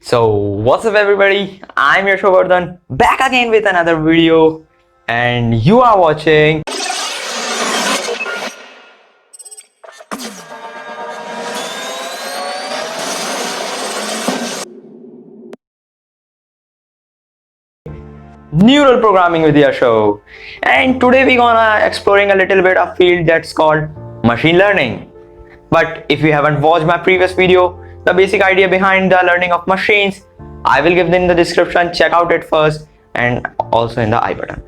So what's up everybody, I'm Yashovardhan back again with another video and you are watching Neural Programming with Yasho. And today we're gonna exploring a little bit of field that's called machine learning. But if you haven't watched my previous video, the basic idea behind the learning of machines, I will give in the description, check out it first and also in the I button.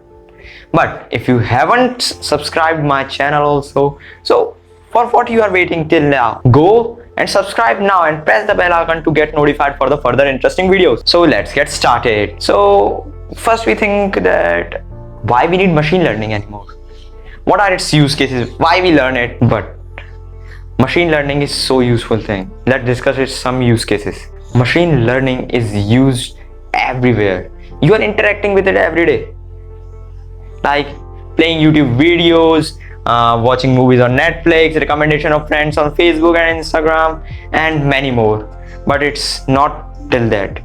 But if you haven't subscribed my channel also, so for what you are waiting till now, go and subscribe now and press the bell icon to get notified for the further interesting videos. So let's get started. So first we think that why we need machine learning anymore? What are its use cases? Why we learn it? But machine learning is so useful thing. Let's discuss its some use cases. Machine learning is used everywhere. You are interacting with it every day. Like playing YouTube videos, watching movies on Netflix, recommendation of friends on Facebook and Instagram, and many more. But it's not till that.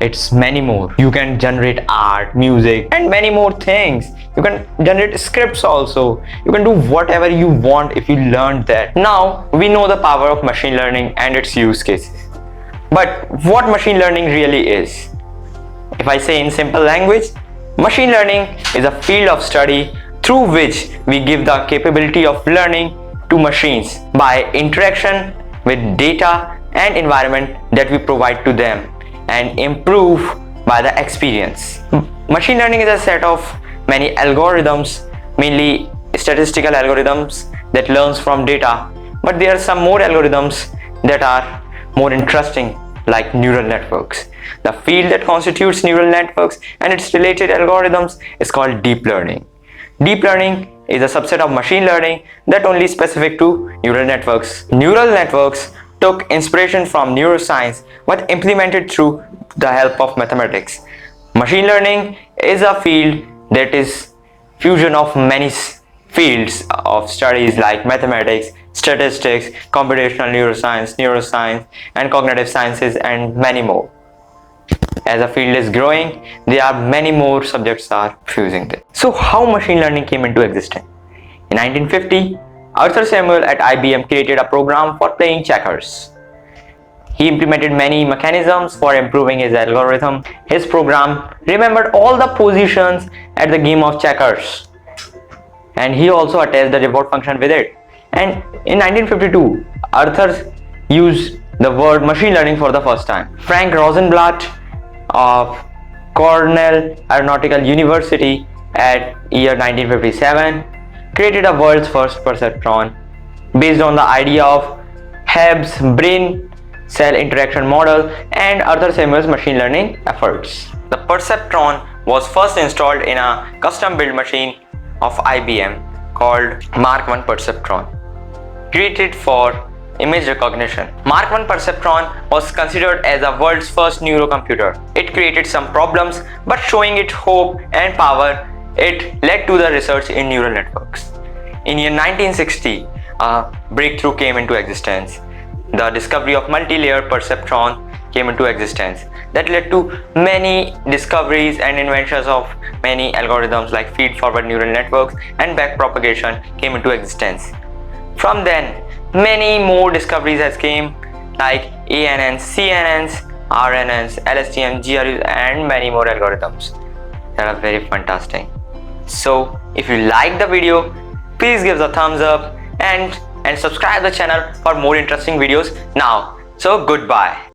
It's many more. You can generate art, music, and many more things. You can generate scripts also. You can do whatever you want if you learned that. Now we know the power of machine learning and its use cases. But what machine learning really is? If I say in simple language, machine learning is a field of study through which we give the capability of learning to machines by interaction with data and environment that we provide to them and improve by the experience. Machine learning is a set of many algorithms, mainly statistical algorithms that learns from data, but there are some more algorithms that are more interesting, like neural networks. The field that constitutes neural networks and its related algorithms is called deep learning. Deep learning is a subset of machine learning that only is specific to neural networks. Neural networks took inspiration from neuroscience but implemented through the help of mathematics. Machine learning is a field that is fusion of many fields of studies like mathematics, statistics, computational neuroscience, and cognitive sciences, and many more. As a field is growing, there are many more subjects are fusing it. So how machine learning came into existence? In 1950, Arthur Samuel at IBM created a program for playing checkers. He implemented many mechanisms for improving his algorithm. His program remembered all the positions at the game of checkers, and he also attached the reward function with it. And in 1952, Arthur used the word machine learning for the first time. Frank Rosenblatt of Cornell Aeronautical University at year 1957 created a world's first perceptron based on the idea of Hebb's brain cell interaction model and Arthur Samuel's machine learning efforts. The perceptron was first installed in a custom built machine of IBM called Mark I perceptron, created for image recognition. Mark I perceptron was considered as the world's first neurocomputer. It created some problems, but showing its hope and power, it led to the research in neural networks. In year 1960, a breakthrough came into existence. The discovery of multi-layer perceptron came into existence. That led to many discoveries and inventions of many algorithms like feed-forward neural networks and backpropagation came into existence. From then, many more discoveries has came like ANNs, CNNs, RNNs, LSTM, GRUs, and many more algorithms that are very fantastic. So if you like the video, please give the thumbs up and subscribe the channel for more interesting videos now. So goodbye.